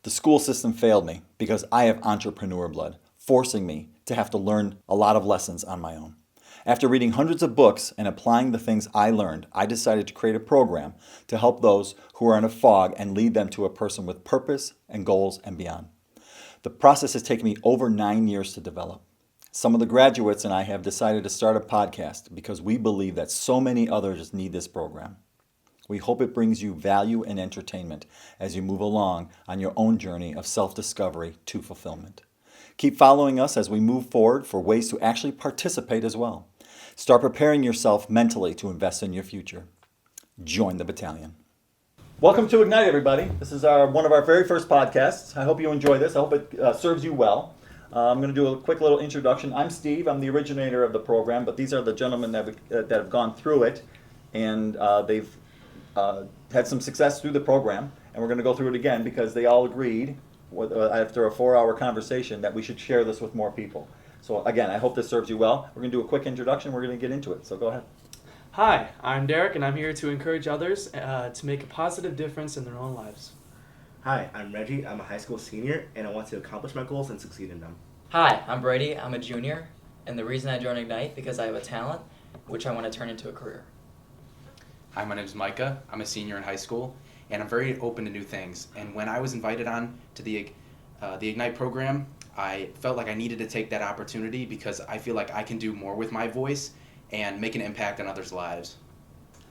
The school system failed me because I have entrepreneur blood, forcing me to have to learn a lot of lessons on my own. After reading hundreds of books and applying the things I learned, I decided to create a program to help those who are in a fog and lead them to a person with purpose and goals and beyond. The process has taken me over 9 years to develop. Some of the graduates and I have decided to start a podcast because we believe that so many others need this program. We hope it brings you value and entertainment as you move along on your own journey of self-discovery to fulfillment. Keep following us as we move forward for ways to actually participate as well. Start preparing yourself mentally to invest in your future. Join the battalion. Welcome to Ignite, everybody. This is one of our very first podcasts. I hope you enjoy this. I hope it serves you well. I'm going to do a quick little introduction. I'm Steve. I'm the originator of the program, but these are the gentlemen that have gone through it, and they've had some success through the program, and we're going to go through it again because they all agreed after a 4-hour conversation that we should share this with more people. So again, I hope this serves you well. We're going to do a quick introduction. We're going to get into it. So go ahead. Hi, I'm Derek, and I'm here to encourage others to make a positive difference in their own lives. Hi, I'm Reggie. I'm a high school senior, and I want to accomplish my goals and succeed in them. Hi, I'm Brady. I'm a junior, and the reason I joined Ignite because I have a talent which I want to turn into a career. Hi, my name is Micah. I'm a senior in high school, and I'm very open to new things. And when I was invited on to the Ignite program, I felt like I needed to take that opportunity because I feel like I can do more with my voice and make an impact on others' lives.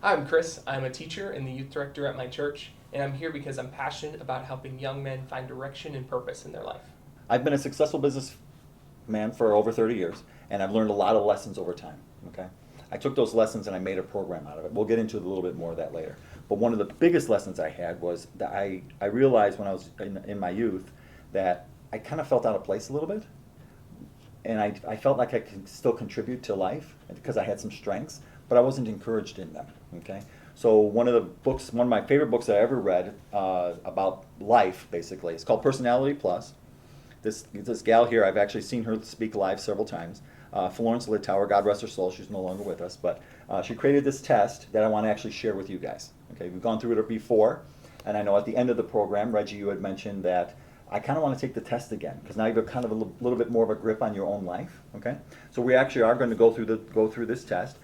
I'm Chris. I'm a teacher and the youth director at my church, and I'm here because I'm passionate about helping young men find direction and purpose in their life. I've been a successful businessman for over 30 years, and I've learned a lot of lessons over time. Okay, I took those lessons and I made a program out of it. We'll get into a little bit more of that later. But one of the biggest lessons I had was that I realized when I was in my youth that I kind of felt out of place a little bit. And I felt like I could still contribute to life because I had some strengths, but I wasn't encouraged in them. Okay, so one of my favorite books that I ever read about life, basically, it's called Personality Plus. This gal here, I've actually seen her speak live several times. Florence Littauer, God rest her soul, she's no longer with us, but she created this test that I want to actually share with you guys. Okay, we've gone through it before, and I know at the end of the program, Reggie, you had mentioned that I kind of want to take the test again because now you have kind of a little bit more of a grip on your own life. Okay, so we actually are going to go through this test.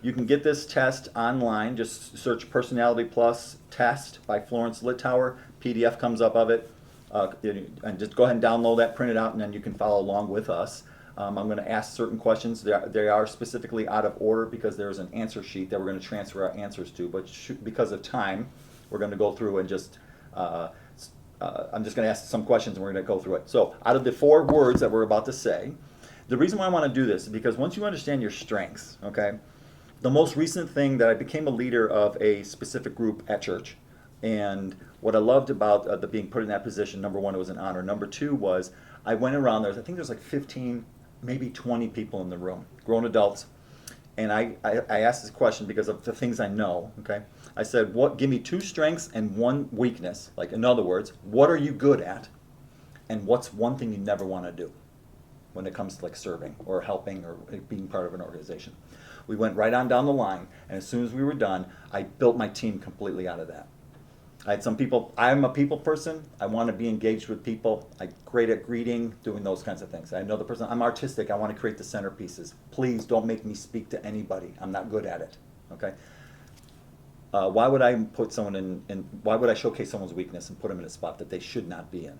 You can get this test online. Just search Personality Plus Test by Florence Littauer. PDF comes up of it, and just go ahead and download that, print it out, and then you can follow along with us. I'm going to ask certain questions. They are specifically out of order because there's an answer sheet that we're going to transfer our answers to. But because of time, we're going to go through and just. I'm just going to ask some questions and we're going to go through it. So out of the 4 words that we're about to say, the reason why I want to do this is because once you understand your strengths, okay, the most recent thing that I became a leader of a specific group at church, and what I loved about the being put in that position, number 1, it was an honor. Number 2 was I went around, I think there's like 15, maybe 20 people in the room, grown adults, and I asked this question because of the things I know, okay? I said, give me 2 strengths and 1 weakness. Like, in other words, what are you good at? And what's one thing you never want to do when it comes to like serving or helping or being part of an organization? We went right on down the line, and as soon as we were done, I built my team completely out of that. I had some people, I'm a people person. I want to be engaged with people. I'm great at greeting, doing those kinds of things. I know the person, I'm artistic. I want to create the centerpieces. Please don't make me speak to anybody. I'm not good at it, okay? Why would I put someone why would I showcase someone's weakness and put them in a spot that they should not be in?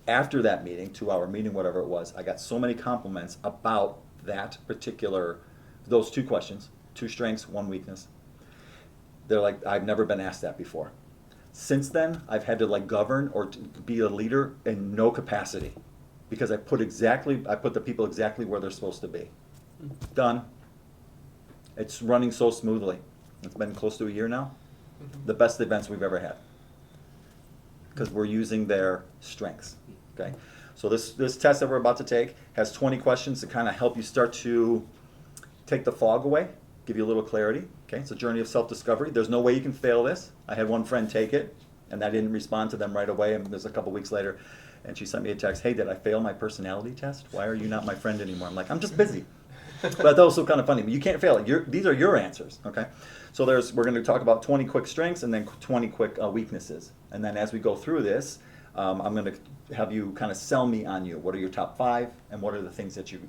After that meeting, 2-hour meeting, whatever it was, I got so many compliments about those 2 questions, 2 strengths, 1 weakness. They're like, I've never been asked that before. Since then, I've had to like govern or be a leader in no capacity because I put the people exactly where they're supposed to be. Done. It's running so smoothly. It's been close to a year now. The best events we've ever had because we're using their strengths. Okay, so this test that we're about to take has 20 questions to kind of help you start to take the fog away, give you a little clarity. Okay, it's a journey of self-discovery. There's no way you can fail this. I had one friend take it, and I didn't respond to them right away. And there's a couple weeks later, and she sent me a text, "Hey, did I fail my personality test? Why are you not my friend anymore?" I'm like, "I'm just busy." But that was so kind of funny. But you can't fail it. These are your answers. Okay, so we're going to talk about 20 quick strengths and then 20 quick weaknesses. And then as we go through this, I'm going to have you kind of sell me on you. What are your top 5, and what are the things that you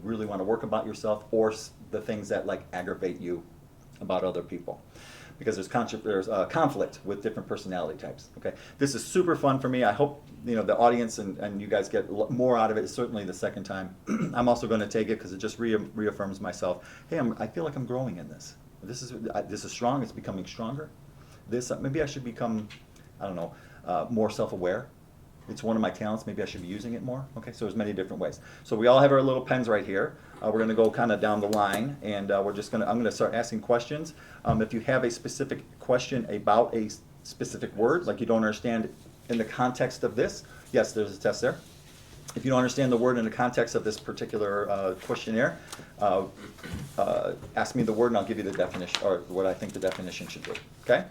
really want to work about yourself, or the things that like aggravate you about other people? Because there's conflict with different personality types. Okay, this is super fun for me. I hope the audience and you guys get more out of it. It's certainly the second time. I'm also going to take it because it just reaffirms myself. Hey, I feel like I'm growing in this. This is strong. It's becoming stronger. Maybe I should become, I don't know, more self-aware. It's one of my talents. Maybe I should be using it more. Okay, so there's many different ways. So we all have our little pens right here. We're going to go kind of down the line, and I'm going to start asking questions. If you have a specific question about a specific word, like you don't understand in the context of this, yes, there's a test there. If you don't understand the word in the context of this particular questionnaire, ask me the word and I'll give you the definition, or what I think the definition should be. Okay?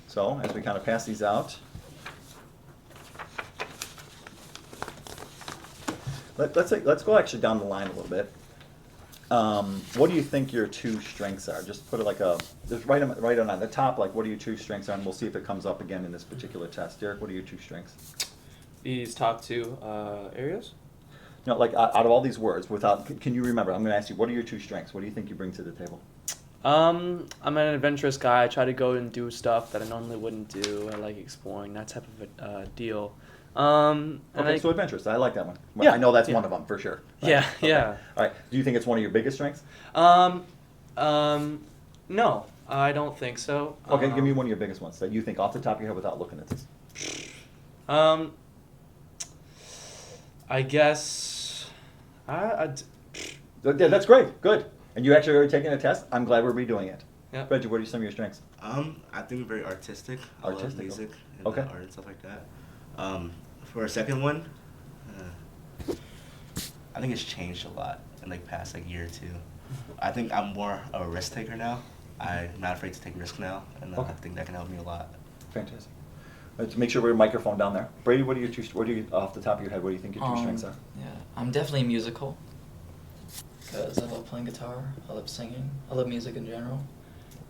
So as we kind of pass these out, let's go actually down the line a little bit. What do you think your 2 strengths are? Just put it like just write on the top, like what are your 2 strengths are, and we'll see if it comes up again in this particular test. Derek, what are your 2 strengths? These top 2 areas? No, like out of all these words, can you remember? I'm going to ask you, what are your 2 strengths? What do you think you bring to the table? I'm an adventurous guy. I try to go and do stuff that I normally wouldn't do. I like exploring, that type of a deal. Okay, so adventurous. I like that one. Well, Yeah, I know that's yeah. one of them for sure. Right? Yeah, Okay. yeah. All right. Do you think it's one of your biggest strengths? No, I don't think so. Okay, give me one of your biggest ones that you think off the top of your head without looking at this. I guess Yeah, that's great. Good. And you actually already taken a test? I'm glad we're redoing it. Yeah. Reggie, what are some of your strengths? I think I'm very artistic. I love Artistic, music and okay. art and stuff like that. For a second one, I think it's changed a lot in like past like year or 2. I think I'm more of a risk taker now. I'm not afraid to take risks now, and Okay. I think that can help me a lot. Fantastic. To make sure we're microphone down there. Brady, what are you off the top of your head? What do you think your 2 strengths are? Yeah, I'm definitely musical because I love playing guitar. I love singing. I love music in general,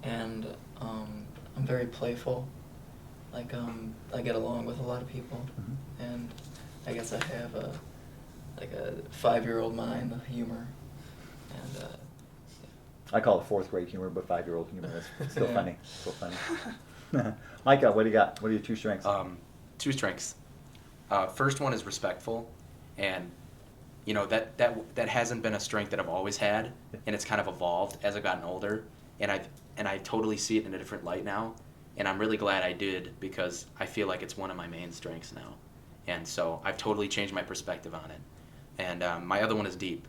and I'm very playful. Like I get along with a lot of people, Mhm. and I guess I have a 5-year-old mind of humor, and I call it 4th grade humor, but 5-year-old humor. It's still Yeah. funny. Still funny. Micah, what do you got? What are your 2 strengths? 2 strengths. First one is respectful, and that hasn't been a strength that I've always had, and it's kind of evolved as I've gotten older, and I totally see it in a different light now, and I'm really glad I did because I feel like it's one of my main strengths now, and so I've totally changed my perspective on it. And my other one is deep.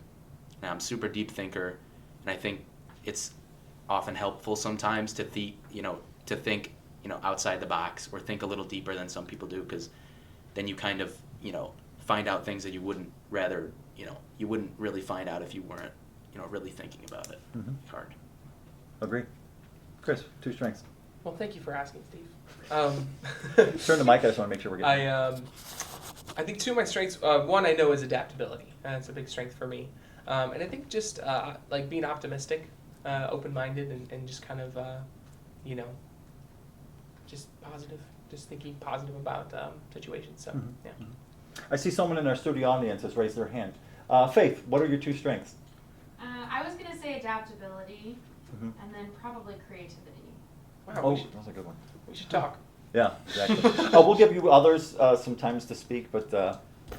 Now, I'm a super deep thinker, and I think it's often helpful sometimes to think outside the box or think a little deeper than some people do, because then you kind of find out things that you wouldn't really find out if you weren't really thinking about it hard. Agree. Chris, 2 strengths. Well, thank you for asking, Steve. Turn the mic. I just want to make sure we're getting. I think 2 of my strengths. One I know is adaptability. That's a big strength for me. And I think just like being optimistic, open-minded, and just kind of just positive, just thinking positive about situations. So yeah. I see someone in our studio audience has raised their hand. Faith, what are your 2 strengths? I was going to say adaptability, Mhm. and then probably creativity. Wow, Oh, we should, that was a good one. we should talk. Yeah, exactly. We'll give you others some times to speak, but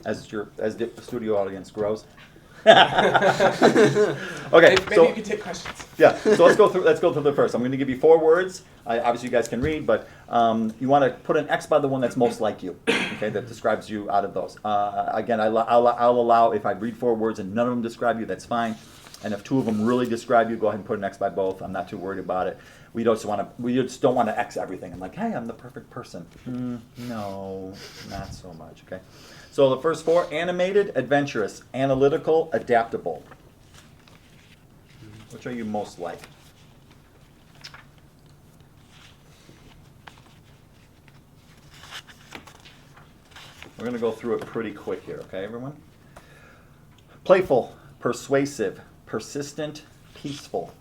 as the studio audience grows. Okay, Maybe so you could take questions. yeah, so let's go through the first. I'm going to give you 4 words. Obviously, you guys can read, but you want to put an X by the one that's most like you. Okay, that describes you out of those. Again, I'll allow if I read 4 words and none of them describe you, that's fine. And if 2 of them really describe you, go ahead and put an X by both. I'm not too worried about it. We just don't want to X everything. I'm like, hey, I'm the perfect person. No, not so much. Okay. So the first 4: animated, adventurous, analytical, adaptable. Which are you most like? We're going to go through it pretty quick here, okay, everyone? Playful, persuasive, persistent, peaceful.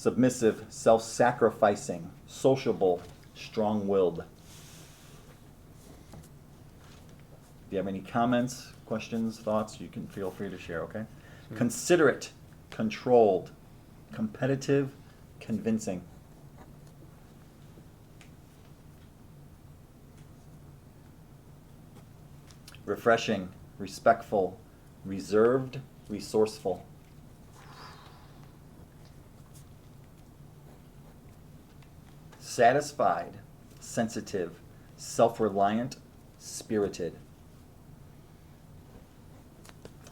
submissive, self-sacrificing, sociable, strong-willed. If you have any comments, questions, thoughts, you can feel free to share, okay? Considerate, controlled, competitive, convincing. Refreshing, respectful, reserved, resourceful. Satisfied, sensitive, self-reliant, spirited.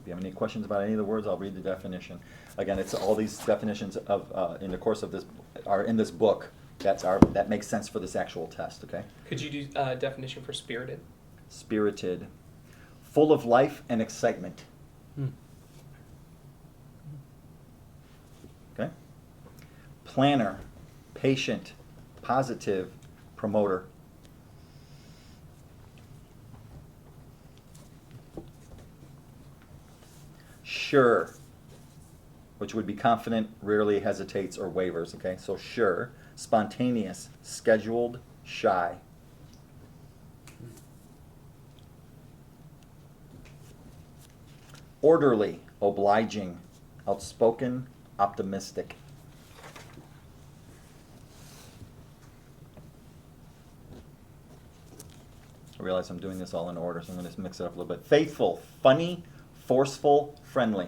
If you have any questions about any of the words, I'll read the definition. Again, it's all these definitions of in the course of this are in this book. That makes sense for this actual test. Okay. Could you do definition for spirited? Spirited, full of life and excitement. Okay. Planner, patient, positive, promoter. Sure, which would be confident, rarely hesitates or wavers, okay? So sure, spontaneous, scheduled, shy. Orderly, obliging, outspoken, optimistic. I realize I'm doing this all in order, so I'm going to mix it up a little bit. Faithful, funny, forceful, friendly.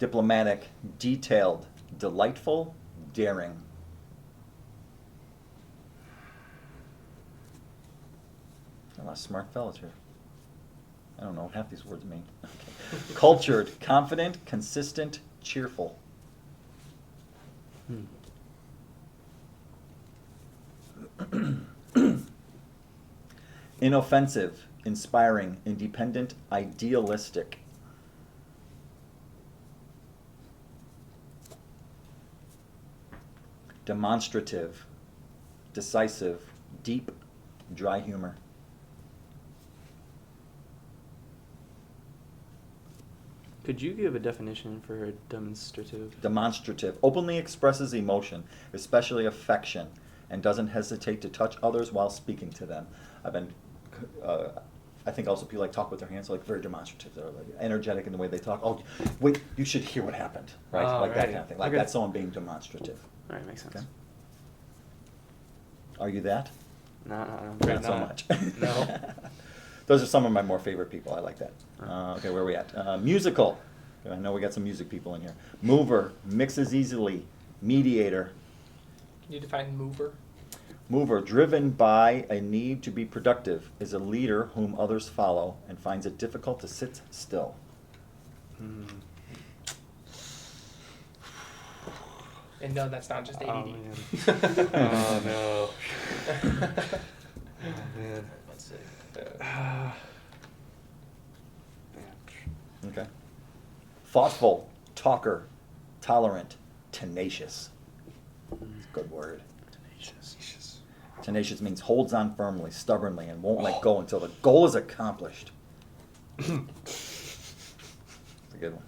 Diplomatic, detailed, delightful, daring. A lot of smart fellas here. I don't know what half these words mean. Okay. Cultured, confident, consistent, cheerful. Inoffensive, inspiring, independent, idealistic. Demonstrative, decisive, deep, dry humor. Could you give a definition for demonstrative? Demonstrative, openly expresses emotion, especially affection, and doesn't hesitate to touch others while speaking to them. I think also people like talk with their hands, like very demonstrative. They're like energetic in the way they talk. Oh, wait, you should hear what happened, right? Oh, like that right. kind of thing. Like Okay. that's someone being demonstrative. All right, makes sense. Okay. Are you that? No, Not so much. No. Those are some of my more favorite people. I like that. Okay, where are we at? Musical. I know we got some music people in here. Mover, mixes easily, mediator. Can you define mover? Mover, driven by a need to be productive, is a leader whom others follow and finds it difficult to sit still. And no, that's not just ADD. Oh, man. Oh, no. Oh, man. Let's see. Okay. Thoughtful, talker, tolerant, tenacious. Good word. Tenacious. Tenacious means holds on firmly, stubbornly, and won't let go until the goal is accomplished. It's a good one.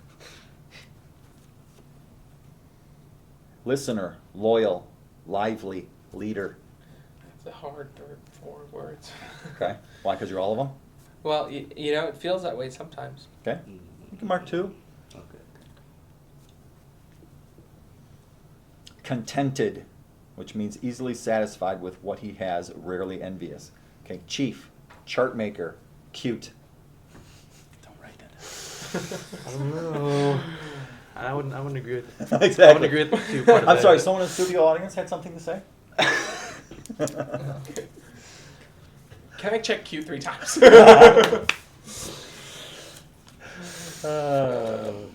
Listener, loyal, lively, leader. It's a hard third four words. Okay. Why? Because you're all of them? Well, you know, it feels that way sometimes. Okay. You can mark 2. Okay. Contented, which means easily satisfied with what he has, rarely envious. Okay. Chief, chart maker, cute. Don't write that. I don't know. I wouldn't agree with it. Exactly. I wouldn't agree with the 2 part of I'm that. sorry, someone in the studio audience had something to say? Can I check Q 3 times?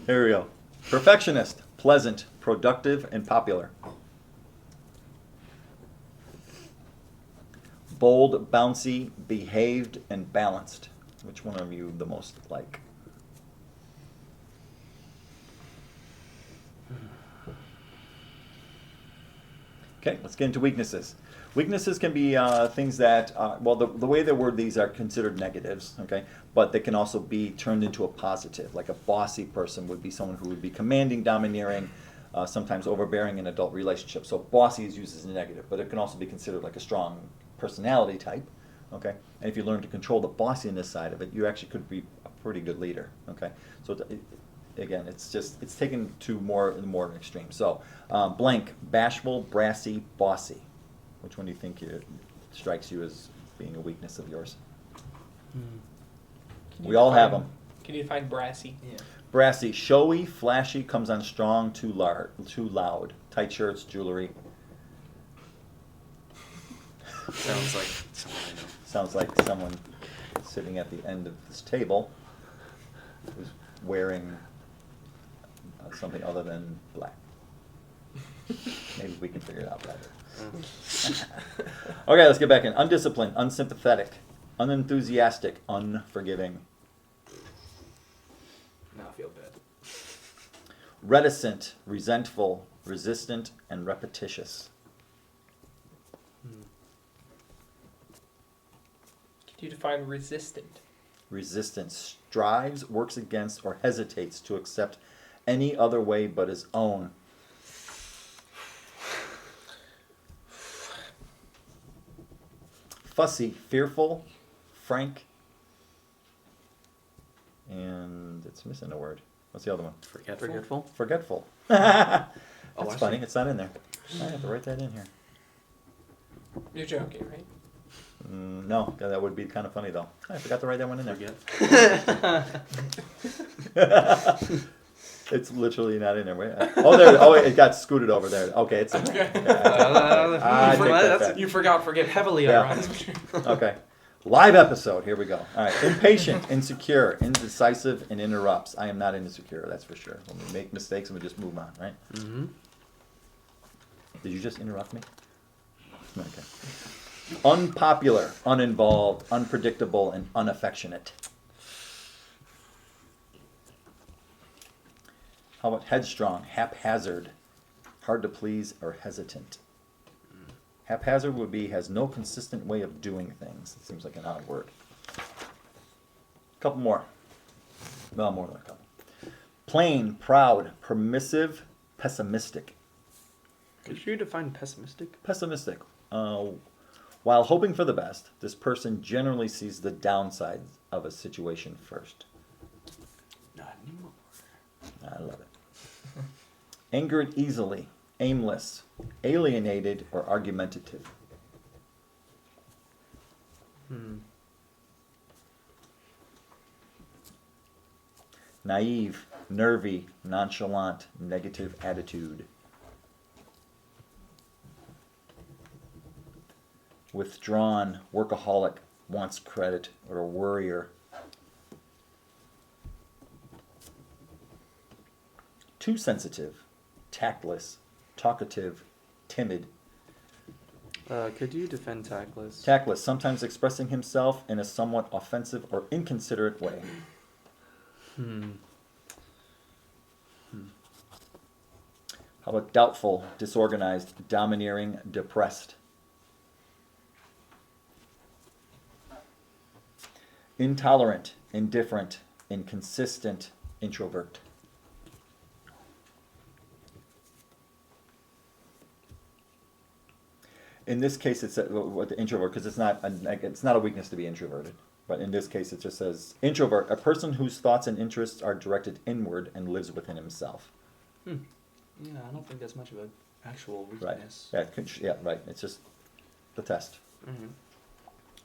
Here we go. Perfectionist, pleasant, productive, and popular. Bold, bouncy, behaved, and balanced. Which one are you the most like? Okay, let's get into weaknesses. Weaknesses can be things that, well, the way they word these are considered negatives, okay? But they can also be turned into a positive. Like a bossy person would be someone who would be commanding, domineering, sometimes overbearing in adult relationships. So bossy is used as a negative, but it can also be considered like a strong personality type, okay? And if you learn to control the bossiness side of it, you actually could be a pretty good leader, okay? So again, it's taken to more extreme. So blank, bashful, brassy, bossy. Which one do you think strikes you as being a weakness of yours? Can you We all have define- them. Can you define brassy? Yeah. Brassy, showy, flashy, comes on strong, too loud. Tight shirts, jewelry. Sounds like someone I know. Sounds like someone sitting at the end of this table who's wearing something other than black. Maybe we can figure it out better. Okay, let's get back in. Undisciplined, unsympathetic, unenthusiastic, unforgiving. Now I feel bad. Reticent, resentful, resistant, and repetitious. Can you define resistant? Resistant, strives, works against, or hesitates to accept any other way but his own. Fussy, fearful, frank, and it's missing a word. What's the other one? Forgetful. Forgetful. That's I funny. see. It's not in there. I have to write that in here. You're joking, right? No, that would be kind of funny though. I forgot to write that one in there. Forget. It's literally not in there. Wait, oh, there. Oh, it got scooted over there. Okay, it's in there. I take that back. You forgot forget. Heavily Yeah. ironic. Okay. Live episode. Here we go. All right. Impatient, insecure, indecisive, and interrupts. I am not insecure, that's for sure. When we make mistakes and we just move on, right? Mm-hmm. Did you just interrupt me? Okay. Unpopular, uninvolved, unpredictable, and unaffectionate. How about headstrong, haphazard, hard to please, or hesitant? Haphazard would be has no consistent way of doing things. It seems like an odd word. Couple more. Well, more than a couple. Plain, proud, permissive, pessimistic. Could you define pessimistic? Pessimistic. While hoping for the best, this person generally sees the downsides of a situation first. Not anymore. I love it. Angered easily, aimless, alienated, or argumentative. Naive, nervy, nonchalant, negative attitude. Withdrawn, workaholic, wants credit, or a worrier. Too sensitive, tactless, talkative, timid. Could you defend tactless? Tactless, sometimes expressing himself in a somewhat offensive or inconsiderate way. How about doubtful, disorganized, domineering, depressed? Intolerant, indifferent, inconsistent, introvert. In this case, it's with the introvert because it's not a weakness to be introverted. But in this case, it just says introvert, a person whose thoughts and interests are directed inward and lives within himself. Yeah, I don't think that's much of an actual Right. weakness. Yeah, right. It's just the test. Mm-hmm.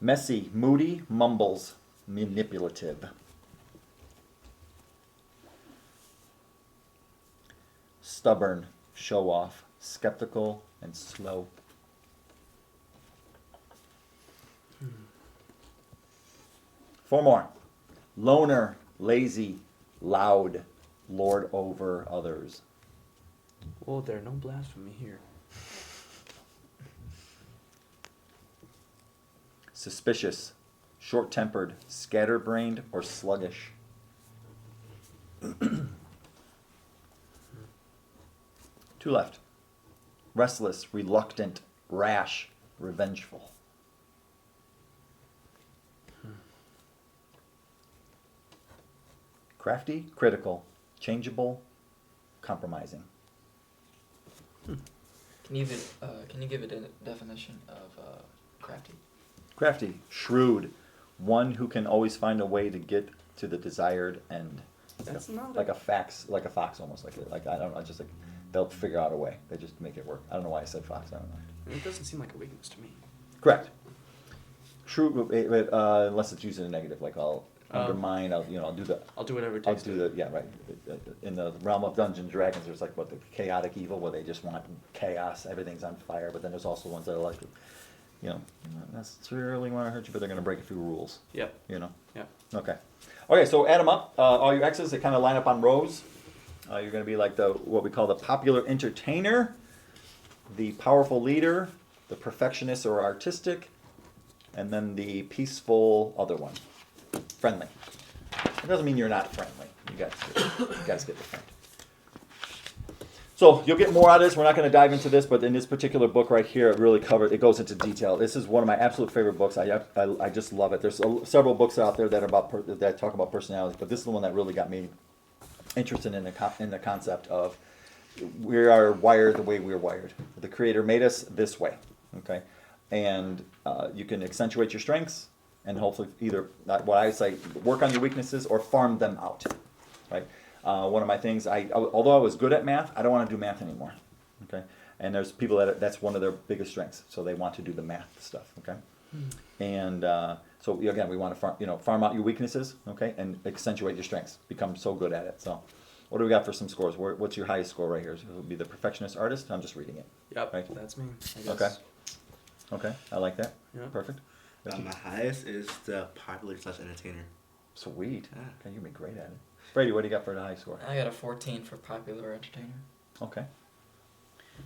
Messy, moody, mumbles, manipulative. Stubborn, show off, skeptical, and slow. Four more. Loner, lazy, loud, lord over others. Well, there are no blasphemy here. Suspicious, short-tempered, scatterbrained, or sluggish. Two left. restless, reluctant, rash, revengeful. Crafty, critical, changeable, compromising. Can you give it a definition of crafty? Crafty, shrewd, one who can always find a way to get to the desired end. That's not Like a fox almost, like I don't know, just like they'll figure out a way. They just make it work. I don't know why I said fox. I don't know. It doesn't seem like a weakness to me. Correct. Shrewd, unless it's used in a negative, like I'll undermine. I'll do the. I'll do whatever it I'll takes. do the yeah right. In the realm of Dungeons and Dragons, there's like what the chaotic evil, where they just want chaos. Everything's on fire. But then there's also ones that are like, not necessarily want to hurt you, but they're going to break a few rules. Yep. Yep. Okay. Okay. So add them up. All your X's, they kind of line up on rows. You're going to be like what we call the popular entertainer, the powerful leader, the perfectionist or artistic, and then the peaceful other one, friendly. It doesn't mean you're not friendly. You guys get the point. So you'll get more out of this. We're not going to dive into this, but in this particular book right here, it goes into detail. This is one of my absolute favorite books. I just love it. There's several books out there that talk about personalities, but this is the one that really got me interested in the concept of we are wired the way we're wired. The Creator made us this way, okay? And you can accentuate your strengths and hopefully either, what I say, work on your weaknesses or farm them out, right? One of my things, although I was good at math, I don't want to do math anymore, okay? And there's people that's one of their biggest strengths, so they want to do the math stuff, okay? And so again, we want to farm out your weaknesses, okay, and accentuate your strengths. Become so good at it. So, what do we got for some scores? What's your highest score right here? So it would be the perfectionist artist. I'm just reading it. Yep. Right. That's me. I guess. Okay. Okay, I like that. Yeah. Perfect. My highest is the popular/entertainer. Sweet. Yeah. Okay, you're gonna be great at it. Brady, what do you got for the high score? I got a 14 for popular entertainer. Okay.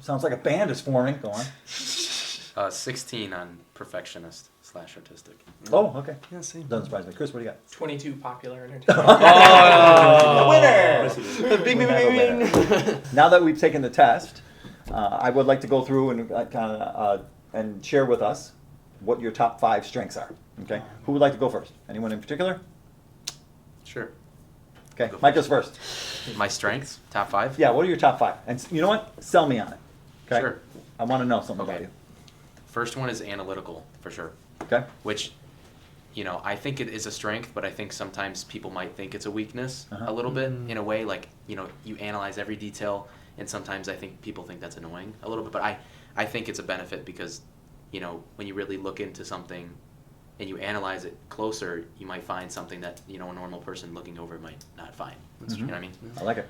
Sounds like a band is forming. Go on. 16 on perfectionist/artistic. Oh, okay. Yeah, same. Doesn't surprise me. Chris, what do you got? 22 popular entertainment. Oh, winner! Bing, bing, bing, bing. Now that we've taken the test, I would like to go through and and share with us what your top 5 strengths are. Okay. Who would like to go first? Anyone in particular? Sure. Okay. Go Mike goes first. My strengths, top 5? Yeah. What are your top 5? And you know what? Sell me on it. Okay. Sure. I want to know something about Okay. you. First one is analytical, for sure. Okay. Which, I think it is a strength, but I think sometimes people might think it's a weakness Uh-huh. a little bit, in a way. Like, you analyze every detail, and sometimes I think people think that's annoying a little bit. But I think it's a benefit because, when you really look into something and you analyze it closer, you might find something that, a normal person looking over it might not find. Mhm. You know what I mean? I like it.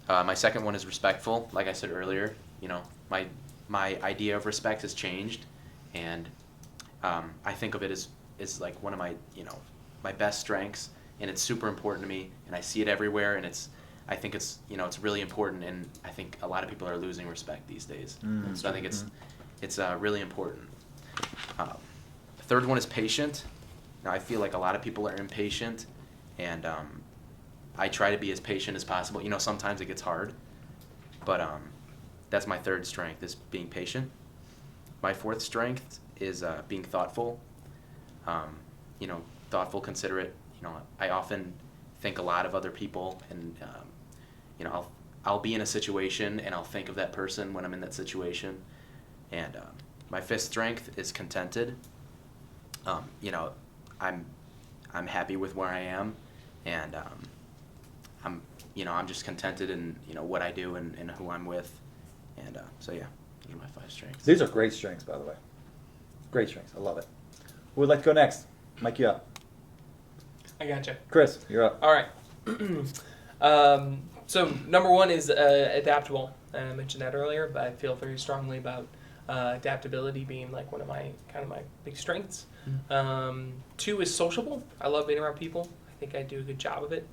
My second one is respectful. Like I said earlier, my idea of respect has changed, and I think of it as like one of my my best strengths, and it's super important to me, and I see it everywhere, and I think it's it's really important, and I think a lot of people are losing respect these days. Mm. So I think it's really important. The third one is patient. Now I feel like a lot of people are impatient, and I try to be as patient as possible. Sometimes it gets hard, but that's my third strength, is being patient. My fourth strength is being thoughtful. Thoughtful, considerate. I often think a lot of other people, and I'll be in a situation and I'll think of that person when I'm in that situation. And my fifth strength is contented. I'm happy with where I am, and I'm just contented in what I do and who I'm with, and so yeah, those are my 5 strengths. These are great strengths, by the way. Great strengths. I love it. Who would like to go next? Mike, you up. I gotcha. Chris, you're up. All right. So number 1 is adaptable. I mentioned that earlier, but I feel very strongly about adaptability being like one of my big strengths. 2 is sociable. I love being around people. I think I do a good job of it.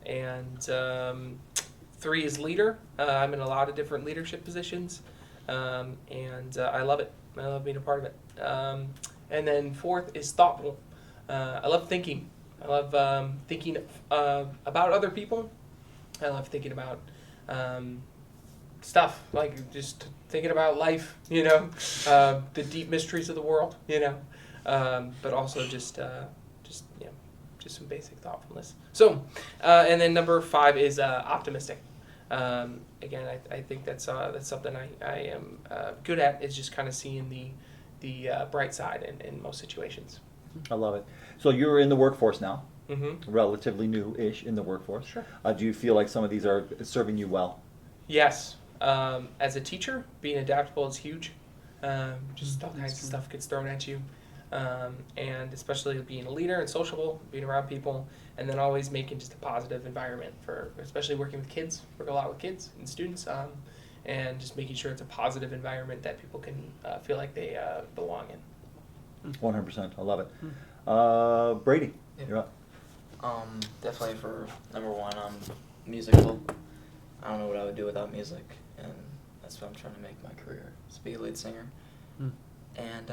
And 3 is leader. I'm in a lot of different leadership positions, and I love it. I love being a part of it. And then 4th is thoughtful. I love thinking. I love thinking about other people. I love thinking about stuff, like just thinking about life, the deep mysteries of the world, but also just some basic thoughtfulness. So, and then number 5 is optimistic. Again, I think that's something I am good at, is just kind of seeing the bright side in most situations. I love it. So you're in the workforce now, Mm-hmm. relatively new-ish in the workforce. Sure. Do you feel like some of these are serving you well? Yes. As a teacher, being adaptable is huge. Just all kinds of stuff gets thrown at you. And especially being a leader and sociable, being around people, and then always making just a positive environment especially working with kids, work a lot with kids and students, and just making sure it's a positive environment that people can feel like they belong in. 100%. I love it. Brady, Yeah. you're up. Definitely for number 1, musical. I don't know what I would do without music, and that's what I'm trying to make my career, is be a lead singer. And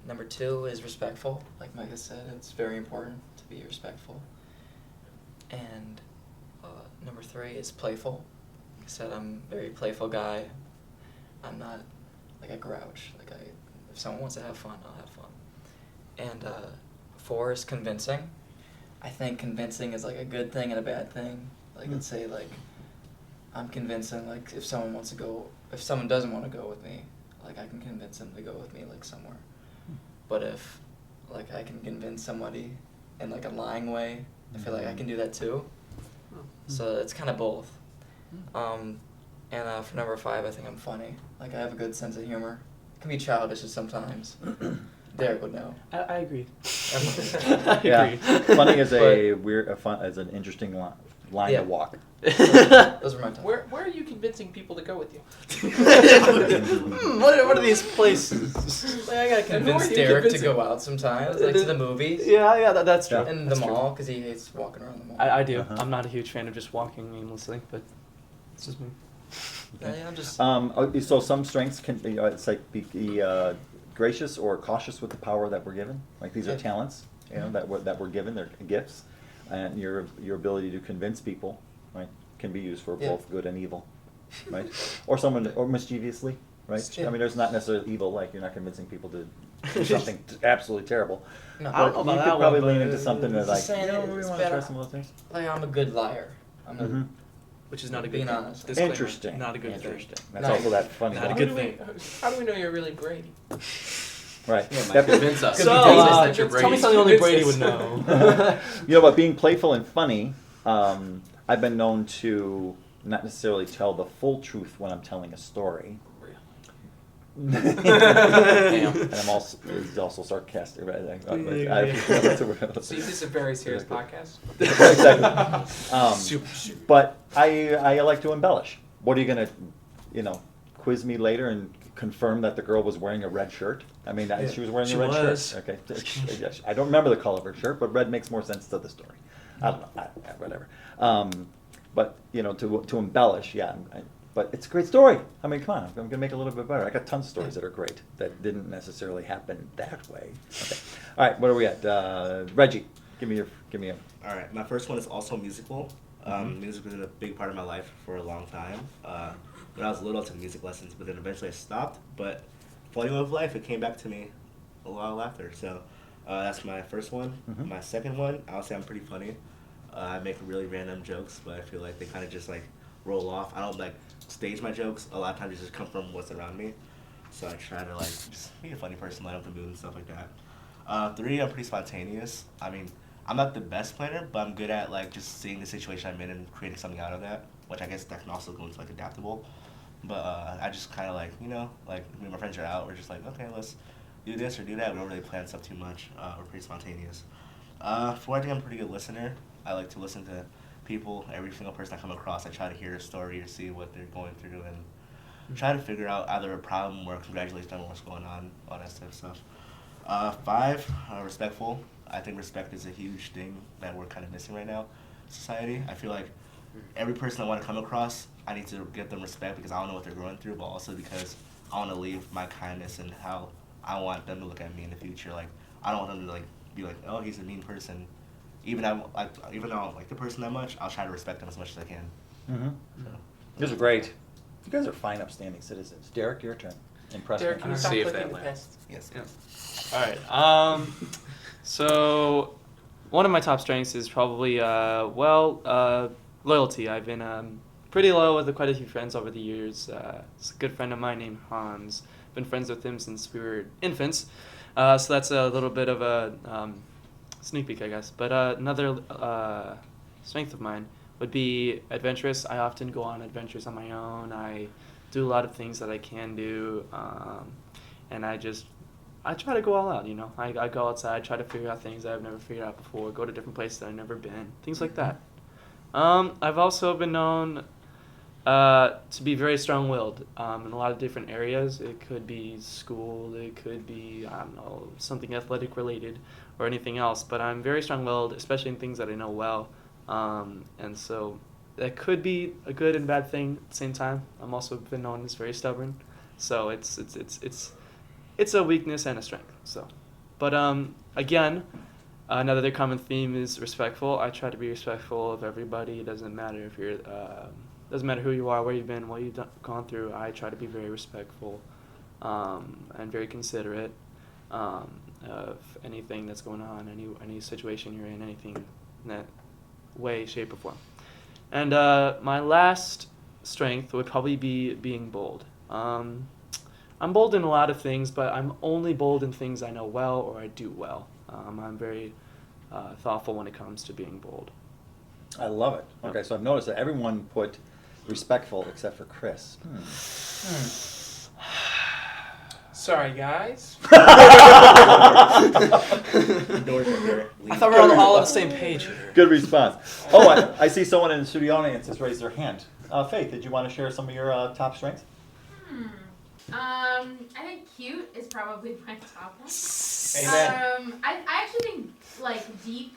number 2 is respectful. Like Micah said, it's very important to be respectful. And number 3 is playful. Like I said, I'm a very playful guy. I'm not like a grouch. If someone wants to have fun, I'll have fun. And 4 is convincing. I think convincing is like a good thing and a bad thing. Like, let's say like I'm convincing, like if someone doesn't want to go with me, like I can convince them to go with me like somewhere. But if like I can convince somebody in like a lying way, I feel like I can do that too. So it's kind of both. And for number 5, I think I'm funny. Like I have a good sense of humor. It can be childish sometimes. Derek would know. I agree. I Yeah, agree. funny is as an interesting line Yeah. to walk. Those were my time. Where are you convincing people to go with you? What are these places? Like, I gotta And who convince are you Derek to convincing? go out sometimes, like to the movies. Yeah, that's true. Yeah. And the mall, because he hates walking around the mall. I do. Uh-huh. I'm not a huge fan of just walking aimlessly, but it's just me. Yeah, I'm just. So some strengths can be, it's like be gracious or cautious with the power that we're given. Like these are Yeah. talents, that we're given. They're gifts, and your ability to convince people, right, can be used for Yeah. both good and evil, right? Or mischievously, right? Yeah. I mean, there's not necessarily evil. Like you're not convincing people to do something absolutely terrible. No. I don't know But you about could that probably one, lean but into something that Just like, saying we it's want to try better. some of those things. Like, I'm a good liar. I'm a, Mhm. Which is not a good Being thing. honest. Disclaimer, Interesting. Not a good thing. Interesting. That's Nice. also that funny. Not a line. good How do we know you're really Brady? Right. Yeah, That- Convince us. Could So, be dangerous that you're tell me Brady. something only Brady Convince would us. know. But being playful and funny, I've been known to not necessarily tell the full truth when I'm telling a story. And I'm also he's also sarcastic, right? See, this is a very serious podcast. Exactly. But I like to embellish. What are you gonna, quiz me later and confirm that the girl was wearing a red shirt? I mean, she was wearing She a red was. shirt. Okay. Yes, I don't remember the color of her shirt, but red makes more sense to the story. I don't know. Whatever. But to embellish, yeah. But it's a great story. I mean, come on, I'm gonna make it a little bit better. I got tons of stories that are great that didn't necessarily happen that way. Okay. All right, what are we at? Reggie, give me a. All right, my first one is also musical. Music was a big part of my life for a long time. When I was little, I took music lessons, but then eventually I stopped. But falling with life, it came back to me a while after. So that's my first one. Mhm. My second one, I'll say I'm pretty funny. I make really random jokes, but I feel like they kind of just like roll off. I don't like stage my jokes. A lot of times they just come from what's around me. So I try to like just be a funny person, light up the mood and stuff like that. 3, I'm pretty spontaneous. I mean, I'm not the best planner, but I'm good at like just seeing the situation I'm in and creating something out of that, which I guess that can also go into like adaptable. But I just kind of like, me and my friends are out, we're just like, okay, let's do this or do that. We don't really plan stuff too much. We're pretty spontaneous. 4, I think I'm a pretty good listener. I like to listen to people, every single person I come across. I try to hear a story or see what they're going through and try to figure out either a problem or congratulations on what's going on, all that type of stuff. 5, respectful. I think respect is a huge thing that we're kind of missing right now in society. I feel like every person I want to come across, I need to give them respect because I don't know what they're going through, but also because I want to leave my kindness and how I want them to look at me in the future. Like, I don't want them to like be like, oh, he's a mean person. Even though I don't like the person that much, I'll try to respect them as much as I can. Mm-hmm. So. These are great. You guys are fine, upstanding citizens. Derek, your turn. Impress Derek, me. can you Alright. stop See if clicking that the lands. pen? Yes. Yeah. All right. So one of my top strengths is probably loyalty. I've been pretty loyal with quite a few friends over the years. It's a good friend of mine named Hans. Been friends with him since we were infants. So that's a little bit of a sneak peek, I guess. But another strength of mine would be adventurous. I often go on adventures on my own. I do a lot of things that I can do, and I try to go all out, you know. I go outside, try to figure out things that I've never figured out before, go to different places that I've never been, things like that. I've also been known to be very strong-willed in a lot of different areas. It could be school, it could be, I don't know, something athletic-related or anything else, but I'm very strong-willed, especially in things that I know well. And so that could be a good and bad thing at the same time. I'm also been known as very stubborn, so it's a weakness and a strength. So, but again, another common theme is respectful. I try to be respectful of everybody. It doesn't matter if you're doesn't matter who you are, where you've been, what you've gone through. I try to be very respectful and very considerate of anything that's going on, any situation you're in, anything in that way, shape, or form. And my last strength would probably be being bold. I'm bold in a lot of things, but I'm only bold in things I know well or I do well. I'm very thoughtful when it comes to being bold. I love it. Okay, so I've noticed that everyone put respectful except for Chris. Sorry, guys. Doors are there. I thought we were all on the same page here. Good response. Oh, I see someone in the studio audience has raised their hand. Faith, did you want to share some of your top strengths? I think cute is probably my top one. Amen. I actually think like deep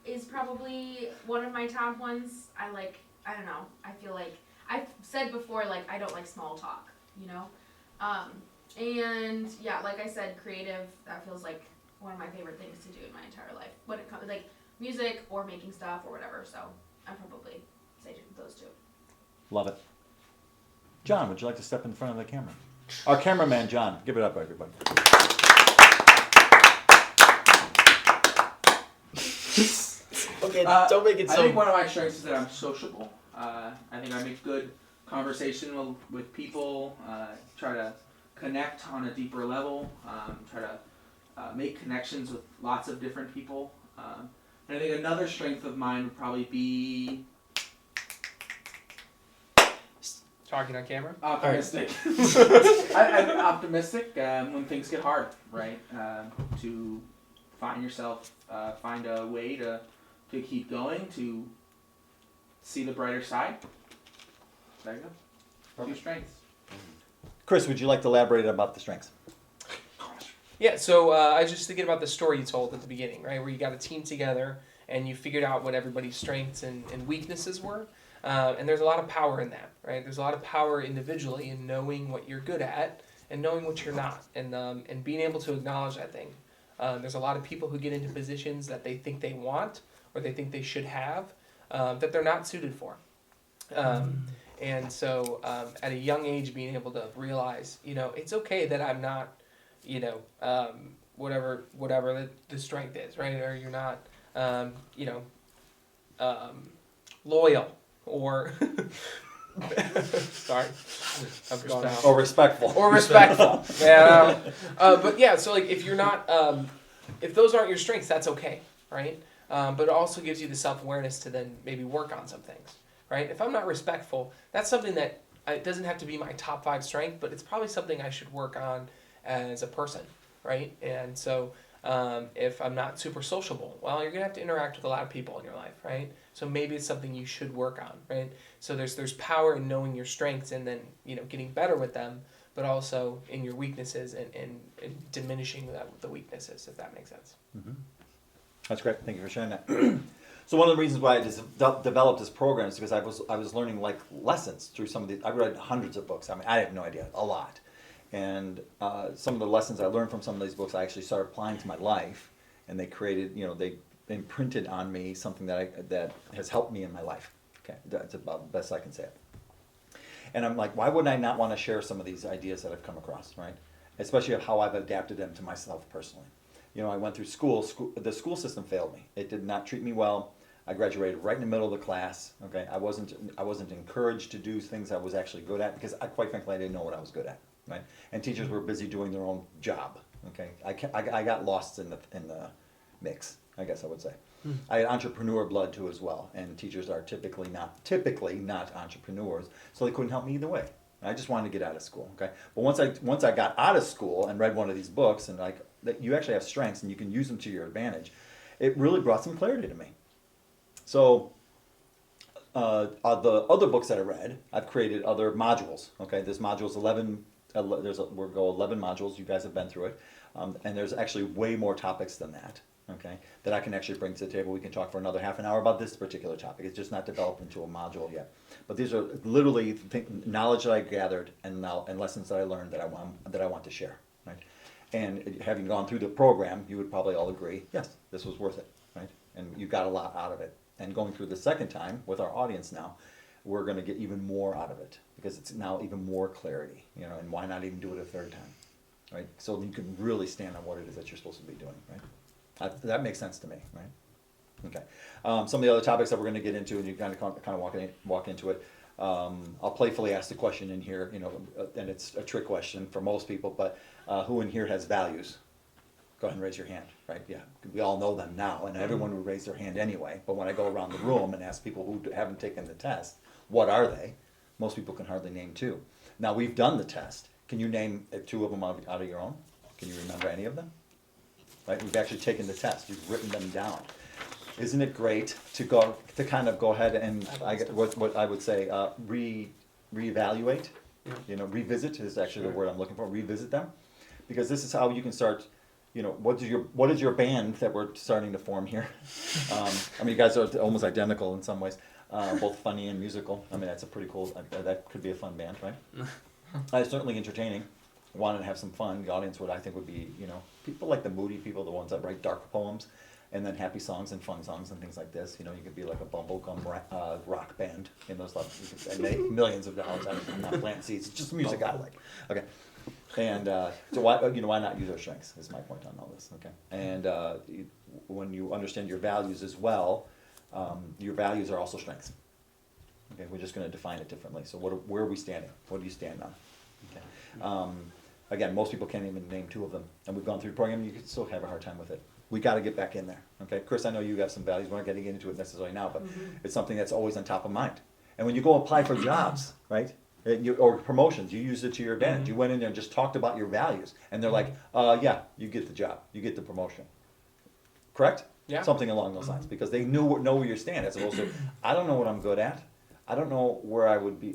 is probably one of my top ones. I don't know. I feel like I've said before, like I don't like small talk, you know? And yeah, like I said, creative, that feels like one of my favorite things to do in my entire life. When it comes like music or making stuff or whatever. So I'd probably say those two. Love it. John, would you like to step in front of the camera? Our cameraman, John. Give it up, everybody. Okay, don't make it I so. think one of my strengths is that I'm sociable. I think I make good conversation with people, try to connect on a deeper level, try to make connections with lots of different people. And I think another strength of mine would probably be Talking on camera. optimistic. I'm optimistic when things get hard, right? To find yourself, find a way to keep going, to see the brighter side. There you go. Two strengths. Chris, would you like to elaborate about the strengths? Yeah, so I was just thinking about the story you told at the beginning, right? Where you got a team together and you figured out what everybody's strengths and weaknesses were. And there's a lot of power in that, right? There's a lot of power individually in knowing what you're good at and knowing what you're not, and being able to acknowledge that thing. There's a lot of people who get into positions that they think they want or they think they should have that they're not suited for. And so at a young age, being able to realize, you know, it's okay that I'm not, you know, whatever the strength is, right? Or you're not, you know, loyal or sorry, I've gone out. Or respectful. Or respectful. Yeah. But yeah, so like if you're not, if those aren't your strengths, that's okay, right? But it also gives you the self-awareness to then maybe work on some things, right? If I'm not respectful, that's something that it doesn't have to be my top 5 strength, but it's probably something I should work on as a person, right? And so if I'm not super sociable, well, you're gonna have to interact with a lot of people in your life, right? So maybe it's something you should work on, right? So there's power in knowing your strengths and then, you know, getting better with them, but also in your weaknesses and diminishing the weaknesses, if that makes sense. Mm-hmm. That's great. Thank you for sharing that. So one of the reasons why I just developed this program is because I was learning like lessons through some of the. I read hundreds of books. I mean, I have no idea, a lot. And some of the lessons I learned from some of these books, I actually started applying to my life, and they created, you know, they imprinted on me something that has helped me in my life. Okay, that's about the best I can say it. And I'm like, why would I not want to share some of these ideas that I've come across, right? Especially of how I've adapted them to myself personally. You know, I went through school, the school system failed me. It did not treat me well. I graduated right in the middle of the class, okay? I wasn't encouraged to do things I was actually good at because quite frankly, I didn't know what I was good at, right? And teachers were busy doing their own job, okay? I got lost in the mix, I guess I would say. I had entrepreneur blood too as well, and teachers are typically not entrepreneurs, so they couldn't help me either way. I just wanted to get out of school, okay? But once I got out of school and read one of these books and like that you actually have strengths and you can use them to your advantage, it really brought some clarity to me. So the other books that I read, I've created other modules. Okay, this module's 11. We'll go 11 modules. You guys have been through it, and there's actually way more topics than that. Okay, that I can actually bring to the table. We can talk for another half an hour about this particular topic. It's just not developed into a module yet. But these are literally knowledge that I gathered and lessons that I learned that I want to share. Right, and having gone through the program, you would probably all agree, yes, this was worth it. Right, and you got a lot out of it. And going through the second time with our audience now, we're going to get even more out of it because it's now even more clarity, you know, and why not even do it a third time, right? So you can really stand on what it is that you're supposed to be doing, right? That makes sense to me, right? Okay. Some of the other topics that we're going to get into, and you kind of walk into it. I'll playfully ask the question in here, you know, and it's a trick question for most people, but who in here has values? Go ahead and raise your hand, right? Yeah, we all know them now, and everyone would raise their hand anyway. But when I go around the room and ask people who haven't taken the test, what are they? Most people can hardly name two. Now, we've done the test. Can you name two of them out of your own? Can you remember any of them? Right? We've actually taken the test. You've written them down. Isn't it great to kind of go ahead and what I would say reevaluate? Yeah. You know, revisit is actually the word I'm looking for. Revisit them, because this is how you can start. You know, what is your band that we're starting to form here? I mean, you guys are almost identical in some ways, both funny and musical. I mean, that's a pretty cool. That could be a fun band, right? Certainly entertaining. Wanted to have some fun. The audience would be, you know, people like the moody people, the ones that write dark poems, and then happy songs and fun songs and things like this. You know, you could be like a bumblegum rock band in those levels. You could make millions of dollars out of it. I'm not planting seeds. It's just music I like. Okay. And so why not use our strengths is my point on all this, okay? And when you understand your values as well, your values are also strengths. Okay, we're just going to define it differently. So where are we standing? What do you stand on? Okay. Again, most people can't even name two of them, and we've gone through the program. You could still have a hard time with it. We got to get back in there, okay? Chris, I know you have some values. We're not getting into it necessarily now, but it's something that's always on top of mind. And when you go apply for jobs, right? Or promotions, you use it to your advantage. You went in there and just talked about your values, and they're like, yeah, you get the job, you get the promotion. Correct? Yeah. Something along those lines, because they know where you stand, as opposed to, I don't know what I'm good at. I don't know where I would be,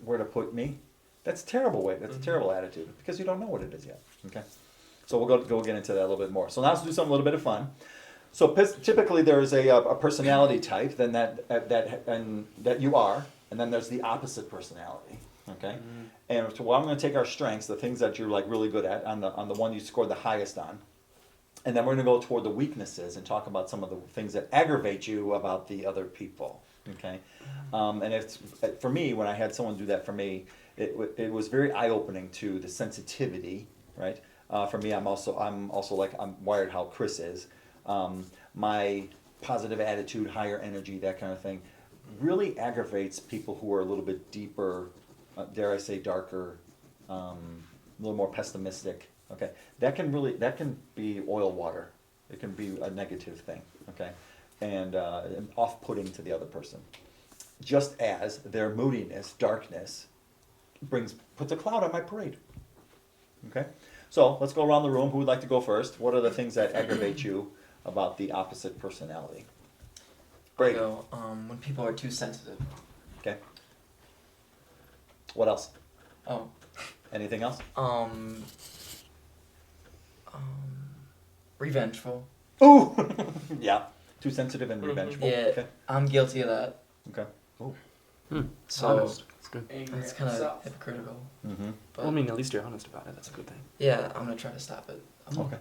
where to put me. That's a terrible way. That's a terrible attitude, because you don't know what it is yet. Okay? So we'll go get into that a little bit more. So now let's do something a little bit of fun. So typically there's a personality type then that you are, and then there's the opposite personality. Okay, and so I'm going to take our strengths, the things that you're like really good at, on the one you scored the highest on, and then we're going to go toward the weaknesses and talk about some of the things that aggravate you about the other people. Okay, and it's for me, when I had someone do that for me, it was very eye opening to the sensitivity. Right, for me, I'm also like I'm wired how Chris is. My positive attitude, higher energy, that kind of thing, really aggravates people who are a little bit deeper, dare I say darker, a little more pessimistic. Okay, that can be oil water. It can be a negative thing. Okay, and off-putting to the other person. Just as their moodiness, darkness, puts a cloud on my parade. Okay, so let's go around the room. Who would like to go first? What are the things that aggravate you about the opposite personality? Brady. So, when people are too sensitive. Okay. What else? Oh. Anything else? Revengeful. Ooh! Yeah. Too sensitive and revengeful. Yeah, Okay. I'm guilty of that. Okay. Ooh. So Honest. That's good. Angry it's at kind of himself. hypocritical. Mm-hmm. But Well, I mean, at least you're honest about it. That's a good thing. yeah, I'm gonna try to stop it. Okay.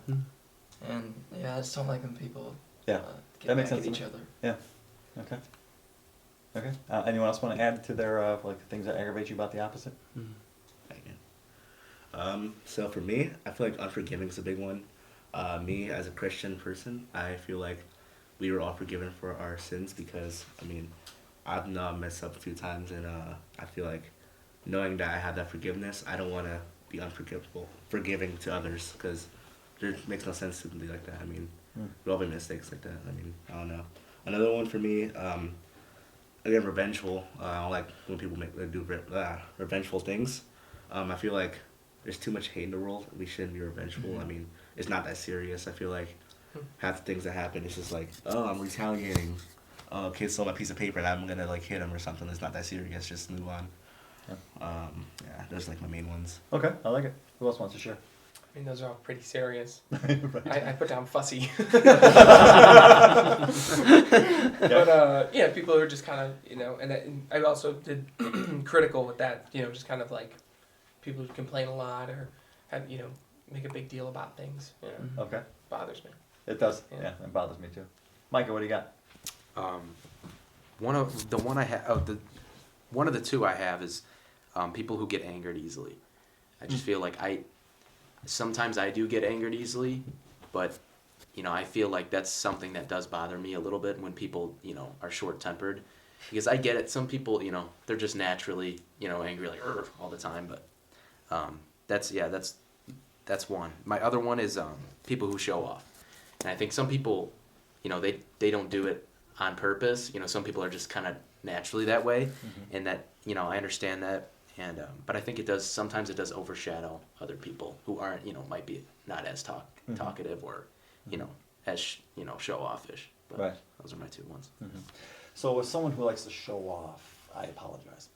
And yeah, I just don't like when people Yeah. get That makes back sense at to each me. other. Yeah. Okay. Okay. Anyone else want to add to their like things that aggravate you about the opposite? So for me, I feel like unforgiving is a big one. Me as a Christian person, I feel like we were all forgiven for our sins because I mean, I've not messed up a few times, and I feel like knowing that I have that forgiveness, I don't want to be forgiving to others because it makes no sense to be like that. I mean, we all make mistakes like that. I mean, I don't know. Another one for me, again, revengeful. I don't like when people do revengeful things. I feel like there's too much hate in the world. We shouldn't be revengeful. I mean, it's not that serious. I feel like half the things that happen, it's just like, oh, I'm retaliating. Oh, kid stole my piece of paper and I'm gonna like hit him or something. It's not that serious. Just move on. Yeah, those are like my main ones. Okay, I like it. Who else wants to share? I mean, those are all pretty serious. Right. I put down fussy. But yeah, people are just kind of, you know, and I also did critical with that, you know, just kind of like people who complain a lot or have, you know, make a big deal about things. You know, Okay. bothers me. It does. Yeah. Yeah, it bothers me too. Micah, what do you got? One of the two I have is people who get angered easily. I just feel like sometimes I do get angered easily, but you know, I feel like that's something that does bother me a little bit when people, you know, are short-tempered. Because I get it, some people, you know, they're just naturally, you know, angry like all the time, but that's one. My other one is people who show off. And I think some people, you know, they don't do it on purpose. You know, some people are just kind of naturally that way, and that, you know, I understand that. And but I think sometimes it does overshadow other people who aren't, you know, might be not as talkative or, you know, as show offish. But Right. Those are my two ones. So as someone who likes to show off, I apologize.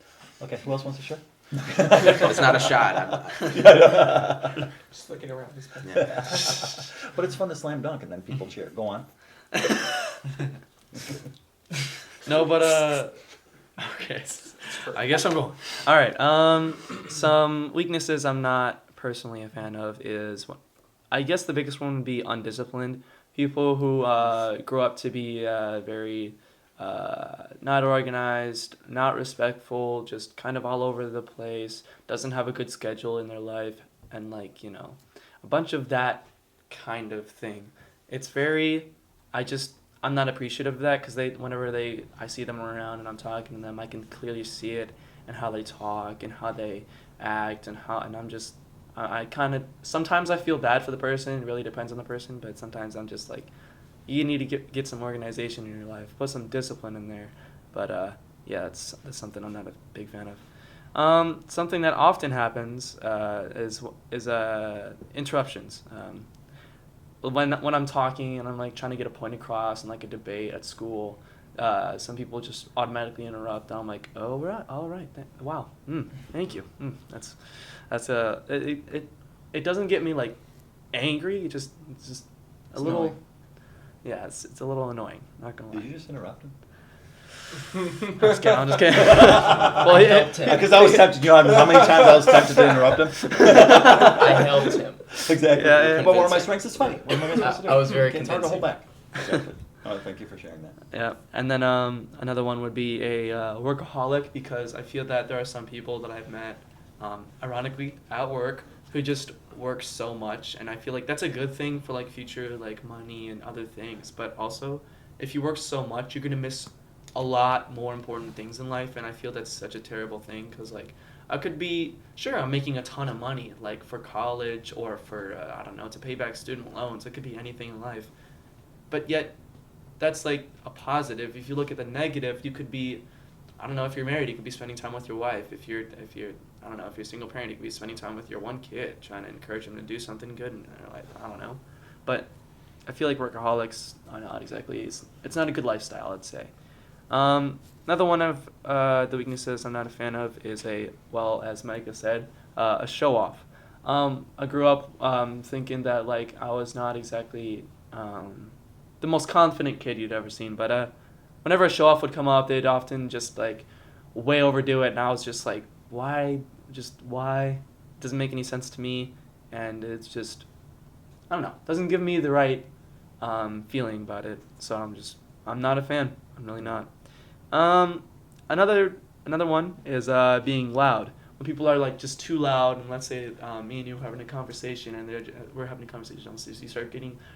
Okay, who else wants to share? It's not a shot. Just looking around. Yeah. But it's fun to slam dunk and then people cheer. Go on. No, but okay. I guess I'm going. All right. Some weaknesses I'm not personally a fan of is, I guess the biggest one would be undisciplined. People who grow up to be very not organized, not respectful, just kind of all over the place, doesn't have a good schedule in their life, and like, you know, a bunch of that kind of thing. It's very, I'm not appreciative of that because I see them around and I'm talking to them, I can clearly see it and how they talk and how they act and I'm just, I kind of, sometimes I feel bad for the person. It really depends on the person, but sometimes I'm just like, you need to get some organization in your life, put some discipline in there. But yeah, that's something I'm not a big fan of. Something that often happens is interruptions. When I'm talking and I'm like trying to get a point across in like a debate at school, some people just automatically interrupt. And I'm like, oh, right, all right, wow, thank you. It doesn't get me like angry. It's just a little. Annoying. Yeah, it's a little annoying. Not gonna lie. Did you just interrupt him? I'm just kidding. Well, yeah, Because I was tempted. You know how many times I was tempted to interrupt him? I helped him. Exactly. Yeah. But one of my strengths is funny. What am I supposed to do? I was very It's hard to hold convincing. back. Exactly. Oh, thank you for sharing that. Yeah, and then another one would be a workaholic, because I feel that there are some people that I've met, ironically, at work, who just work so much, and I feel like that's a good thing for like future like money and other things. But also, if you work so much, you're gonna miss a lot more important things in life, and I feel that's such a terrible thing because like I could be I'm making a ton of money like for college or for I don't know, to pay back student loans. It could be anything in life, but yet that's like a positive. If you look at the negative, you could be, I don't know, if you're married, you could be spending time with your wife. If you're I don't know, if you're a single parent, you could be spending time with your one kid, trying to encourage them to do something good in their life. I don't know, but I feel like workaholics are not exactly. It's not a good lifestyle, I'd say. Another one of the weaknesses I'm not a fan of is as Micah said, a show off. I grew up thinking that like I was not exactly the most confident kid you'd ever seen, but whenever a show off would come up, they'd often just like way overdo it, and I was just like, why? It doesn't make any sense to me, and it's just, I don't know, doesn't give me the right feeling about it. So I'm not a fan. I'm really not. another one is being loud. When people are like just too loud, and let's say me and you are having a conversation, and we're having a conversation, so you start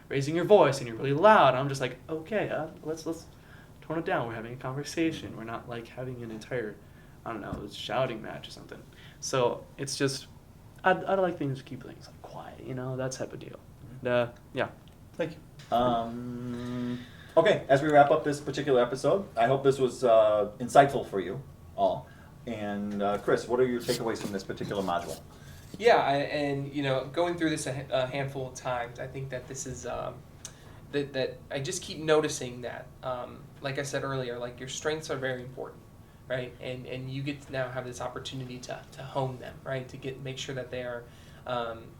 raising your voice, and you're really loud. I'm just like, okay, let's tone it down. We're having a conversation. We're not like having an entire, I don't know, shouting match or something. So it's just, I'd like things to keep things like quiet, that type of deal. Yeah. Thank you. Okay, as we wrap up this particular episode, I hope this was insightful for you all. And Chris, what are your takeaways from this particular module? Yeah, going through this a handful of times, I think that this is that I just keep noticing that, like I said earlier, like your strengths are very important, right? And you get to now have this opportunity to hone them, right? To make sure that they are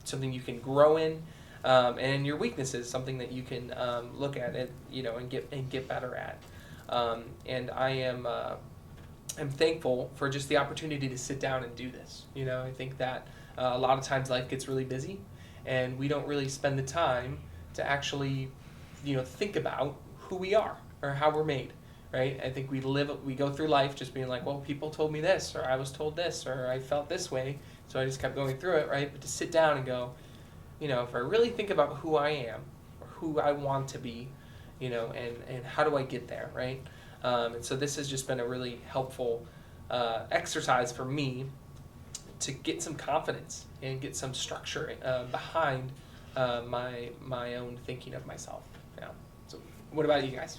something you can grow in, and your weaknesses, something that you can look at it, and get better at. And I am. I'm thankful for just the opportunity to sit down and do this. I think that a lot of times life gets really busy, and we don't really spend the time to actually, think about who we are or how we're made, right? I think we go through life just being like, well, people told me this, or I was told this, or I felt this way, so I just kept going through it, right? But to sit down and go, if I really think about who I am, or who I want to be, and how do I get there, right? And so this has just been a really helpful exercise for me to get some confidence and get some structure behind my own thinking of myself. Yeah. So what about you guys?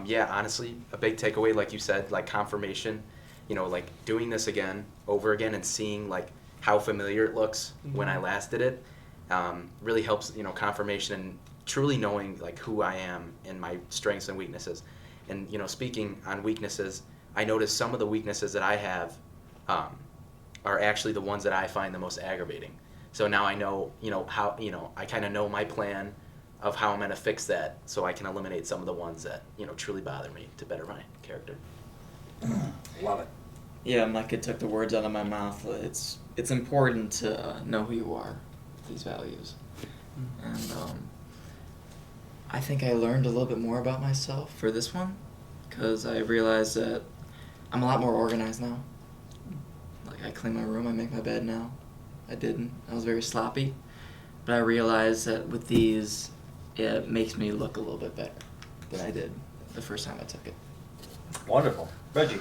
Yeah, honestly, a big takeaway, like you said, like confirmation, like doing this over again and seeing like how familiar it looks when I last did it, really helps, confirmation and truly knowing like who I am and my strengths and weaknesses. And, speaking on weaknesses, I noticed some of the weaknesses that I have are actually the ones that I find the most aggravating. So now I know, how, I kind of know my plan of how I'm going to fix that so I can eliminate some of the ones that, truly bother me to better my character. Love it. Yeah, Micah took the words out of my mouth. It's important to know who you are, these values. And I think I learned a little bit more about myself for this one, because I realized that I'm a lot more organized now. Like, I clean my room, I make my bed now. I didn't. I was very sloppy. But I realized that with these, it makes me look a little bit better than I did the first time I took it. Wonderful. Reggie.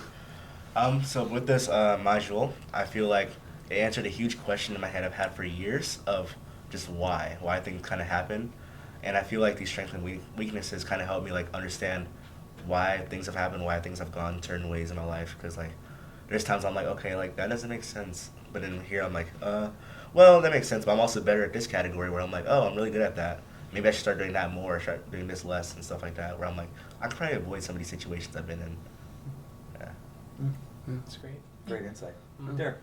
So with this module, I feel like it answered a huge question in my head I've had for years of just why things kind of happen. And I feel like these strengths and weaknesses kind of help me like understand why things have happened, why things have gone certain ways in my life. Because like there's times I'm like, okay, like that doesn't make sense. But then here I'm like, well, that makes sense. But I'm also better at this category where I'm like, oh, I'm really good at that. Maybe I should start doing that more, start doing this less and stuff like that. Where I'm like, I can probably avoid some of these situations I've been in. Yeah. That's great. Great insight. Derek.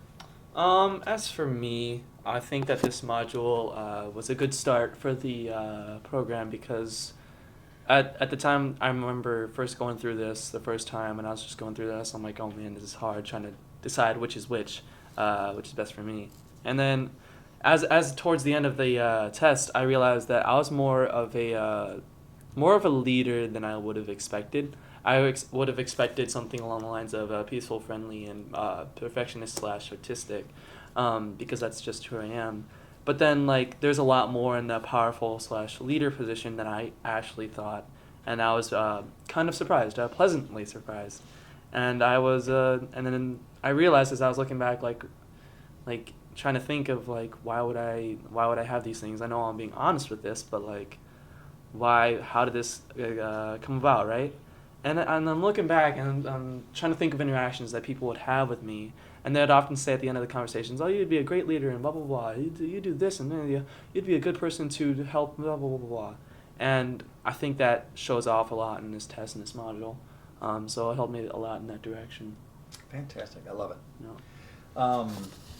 As for me, I think that this module was a good start for the program, because at the time I remember first going through this the first time, and I was just going through this. I'm like, oh man, this is hard, trying to decide which is which is best for me. And then as towards the end of the test, I realized that I was more of a leader than I would have expected. I would have expected something along the lines of peaceful, friendly, and perfectionist / artistic, because that's just who I am. But then, like, there's a lot more in the powerful / leader position than I actually thought, and I was kind of surprised, pleasantly surprised. And I was, and then I realized as I was looking back, like trying to think of like why would I have these things? I know I'm being honest with this, but like, how did this come about, right? And I'm looking back, and I'm trying to think of interactions that people would have with me, and they'd often say at the end of the conversations, "Oh, you'd be a great leader," and blah blah blah. You do this, and then you'd be a good person to help, blah blah blah blah. And I think that shows off a lot in this test and this module. So it helped me a lot in that direction. Fantastic. I love it. No.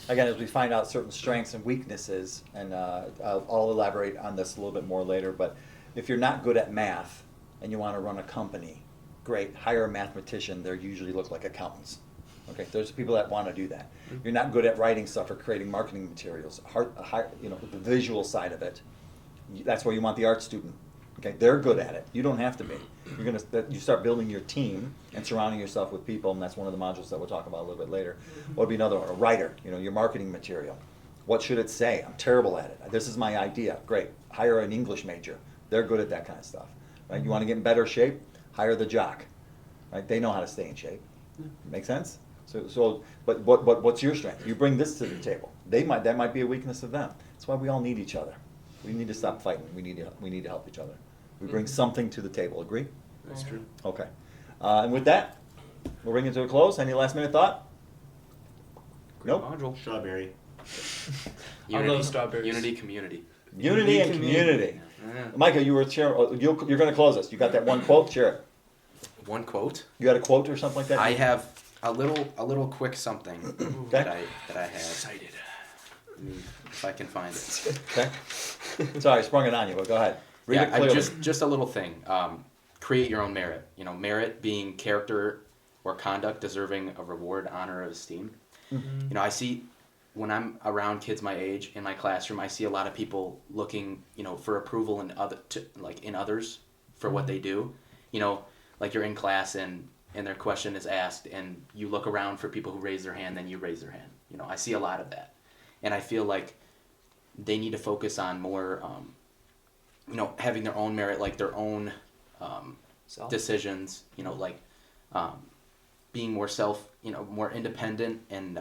Again, as we find out certain strengths and weaknesses, and I'll elaborate on this a little bit more later, but if you're not good at math and you want to run a company, great, hire a mathematician. They usually look like accountants. Okay, there's people that want to do that. Mm-hmm. You're not good at writing stuff or creating marketing materials. The visual side of it, that's where you want the art student. Okay, they're good at it. You don't have to be. You start building your team and surrounding yourself with people, and that's one of the modules that we'll talk about a little bit later. What would be another one? A writer. Your marketing material. What should it say? I'm terrible at it. This is my idea. Great. Hire an English major. They're good at that kind of stuff. Right? You want to get in better shape? Hire the jock. Right? They know how to stay in shape. Make sense? But what's your strength? You bring this to the table. That might be a weakness of them. That's why we all need each other. We need to stop fighting. We need to help each other. We bring something to the table. Agree? That's true. Okay. And with that, we'll bring it to a close. Any last minute thought? Nope. Module. Strawberry. I love strawberries. Unity, community. Unity and community. Yeah. Micah, you were you're going to close us. You got that one quote? Share it. One quote. You got a quote or something like that? I have a little quick something that I have. Excited. If I can find it. Okay. Sorry, I sprung it on you, but go ahead. Read it I clearly. just a little thing. Create your own merit. Merit being character or conduct deserving of reward, honor, or esteem. Mm-hmm. I see when I'm around kids my age in my classroom, I see a lot of people looking, for approval in others for what they do. Like you're in class and their question is asked, and you look around for people who raise their hand, then you raise their hand. I see a lot of that, and I feel like they need to focus on more, having their own merit, like their own decisions. Being more more independent and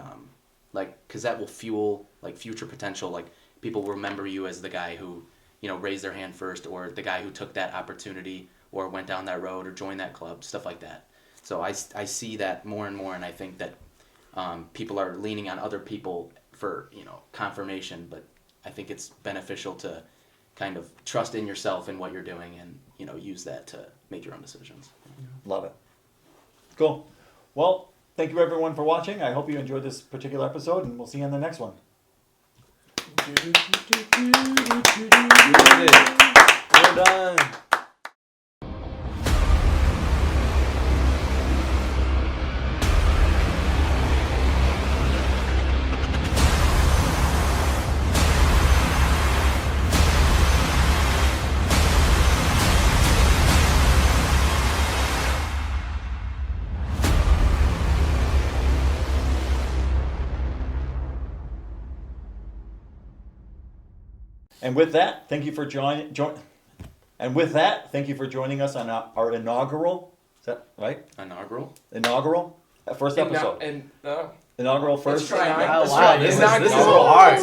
because that will fuel future potential. Like people will remember you as the guy who raised their hand first, or the guy who took that opportunity, or went down that road, or joined that club, stuff like that. So I see that more and more, and I think that people are leaning on other people for confirmation, but I think it's beneficial to kind of trust in yourself and what you're doing, and use that to make your own decisions. Love it. Cool. Well, thank you everyone for watching. I hope you enjoyed this particular episode, and we'll see you in the next one. We're done. And with that, thank you for joining us on our inaugural. Is that right? Inaugural first episode. Inaugural first. Let's try it. Wow, Let's wow, try it. this is Inaugural. so hard.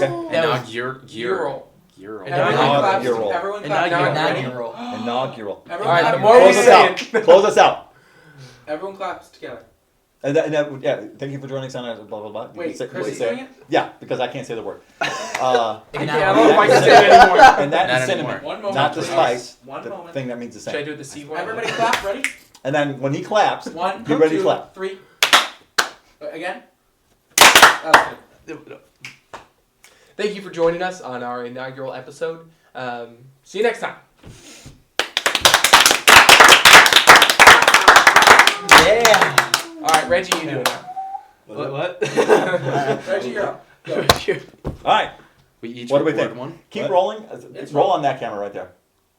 Inaugural. All right, the more we Close us say out. it. Close us out. Everyone claps together. Thank you for joining us on our blah blah blah. Wait, Chris is doing it? Yeah, because I can't say the word. I don't know if I can say it anymore. And that Not is cinnamon, anymore. One moment, not the please. spice. One the moment. thing that means the Should I same. do it the C word? Everybody clap. Ready? And then when he claps, One, get ready to two, clap. 3. Again. That was good. Thank you for joining us on our inaugural episode. See you next time. Yeah. All right, Reggie, you do it now. What? Reggie, you're up. Go. All right, We each what do we record think? one. Keep What? rolling. It's Roll rolling. on that camera right there.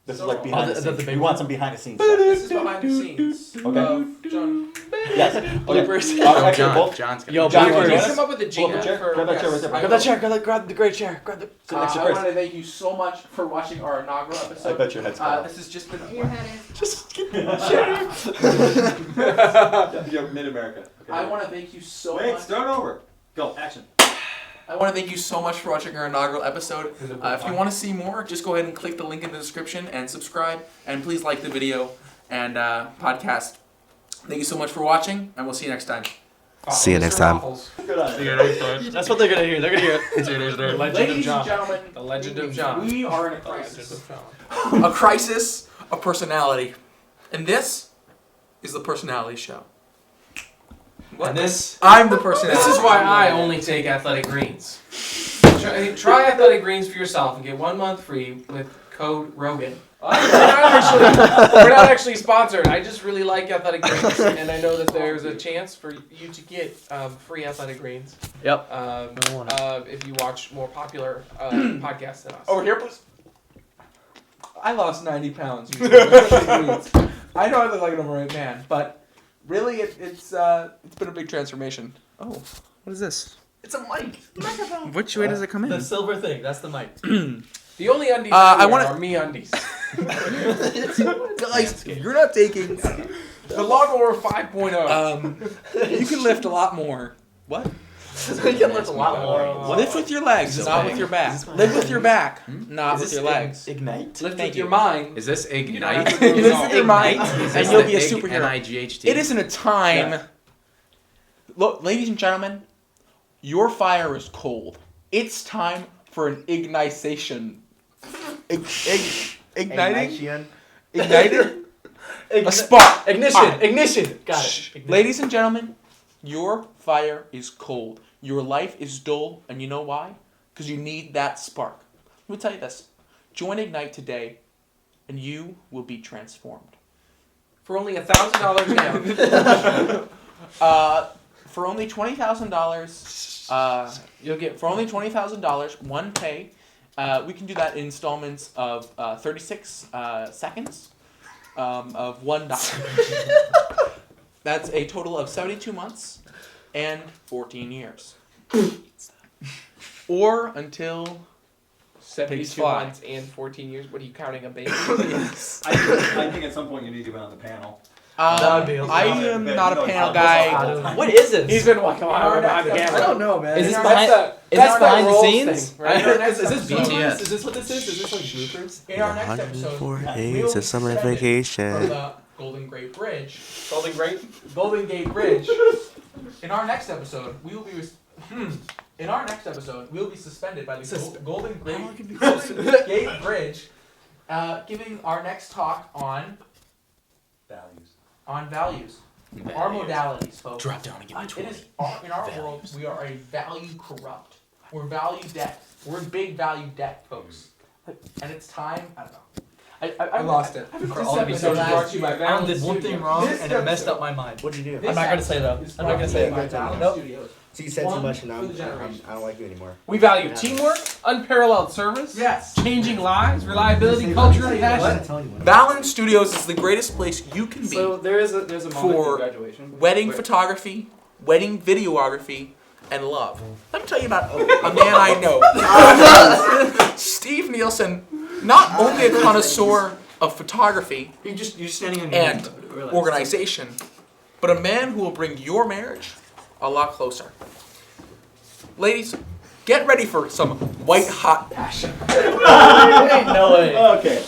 This is like behind Oh, the the scenes. big We one? want some behind the scenes stuff. This is behind the scenes. Okay. Of John. Yes. Bloopers. Actually, John, both. John's gonna Yo, do John, it. you wanna Can you join come us? up with a Pull up jingle the chair. for... Grab that chair right there. Grab that chair. Grab the great chair. Grab the. Sit next to I Chris. want to thank you so much for watching our inaugural episode. I bet your head's cut off. This has just been. Your head is. Just get You're mid-America. I want to thank you so Wait, much. start over. Go, action. I want to thank you so much for watching our inaugural episode. If you want to see more, just go ahead and click the link in the description and subscribe. And please like the video and podcast. Thank you so much for watching, and we'll see you next time. See you next time. Good on it. That's what they're gonna hear. They're gonna hear it. The Legend of Ladies and John. gentlemen, The Legend of John. we are in a The Legend crisis. of John. A crisis of personality. And this is the Personality Show. And this. I'm the personality. This is why I only take Athletic Greens. Try Athletic Greens for yourself and get 1 month free with code Rogan. We're not actually sponsored. I just really like Athletic Greens, and I know that there's a chance for you to get free Athletic Greens Yep. if you watch more popular podcasts than us. Over here, please. I lost 90 pounds. I know I look like an overweight man, but really, it's been a big transformation. Oh, what is this? It's a mic. Which way does it come in? The silver thing. That's the mic. The only undies I I wear wanna- are me undies. Guys, you're not taking. The Lawnmower 5.0. You can lift a lot more. What? So you can lift a lot more. Lift with your legs, not with your back. Lift with your back, not with your legs. Ignite? Lift Thank with you. your mind. Is this You don't Ignite? have to go Lift with your mind, Is and this you'll the be a big superhero. N-I-G-H-T? It isn't a time. Look, ladies and gentlemen, your fire is cold. It's time for an ignition. Igniting? Ignited? A spark. Ignition. Alright. Ignition. Got it. Shh. Ignition. Ladies and gentlemen, your fire is cold. Your life is dull, and you know why? Because you need that spark. Let me tell you this. Join Ignite today, and you will be transformed. For only $1,000 down. For only $20,000, you'll get for only $20,000 one pay. We can do that in installments of 36 seconds of $1. That's a total of 72 months and 14 years. Or until 72 fly. months and 14 years. What are you counting, a baby? yes. I think at some point you need to be on the panel. That would be I am not a panel How guy. What is this? He's been walking around behind the I camera. don't know, man. Is this That's behind? That's Is this that behind the Rolls scenes? thing, right? In our next Is this episode- BTS? Is this what this is? Is this like bloopers? In our next episode, 104 we will days be of summer suspended vacation. from the Golden Gate Bridge. Golden Gate Bridge. In our next episode, we will be. In our next episode, we will be suspended by the Golden Gate Bridge, giving our next talk on values. Our modalities, folks. Drop down and give me It 20. is in our world, we are a value corrupt. We're value debt. We're in big value debt, folks. And it's time. I don't know. I lost it. This For all of you episode so brought to you by Alan Valance did one thing Studios. wrong This and it messed episode up my mind. What'd you do? I'm not gonna say though. is I'm not gonna brought say to you it. by Valance Nope. Studios. So you said too much and For the generation. I don't like you anymore. We value teamwork, unparalleled service, Yes. changing lives, reliability, culture, and passion. Tell you Valance Studios is the greatest place you can be So there's a moment For in graduation. wedding photography, wedding videography, and love. Let me tell you about a man I know. Steve Nielsen, not only a connoisseur of photography You're standing on and organization, but a man who will bring your marriage a lot closer. Ladies, get ready for some white hot passion. No way. Okay.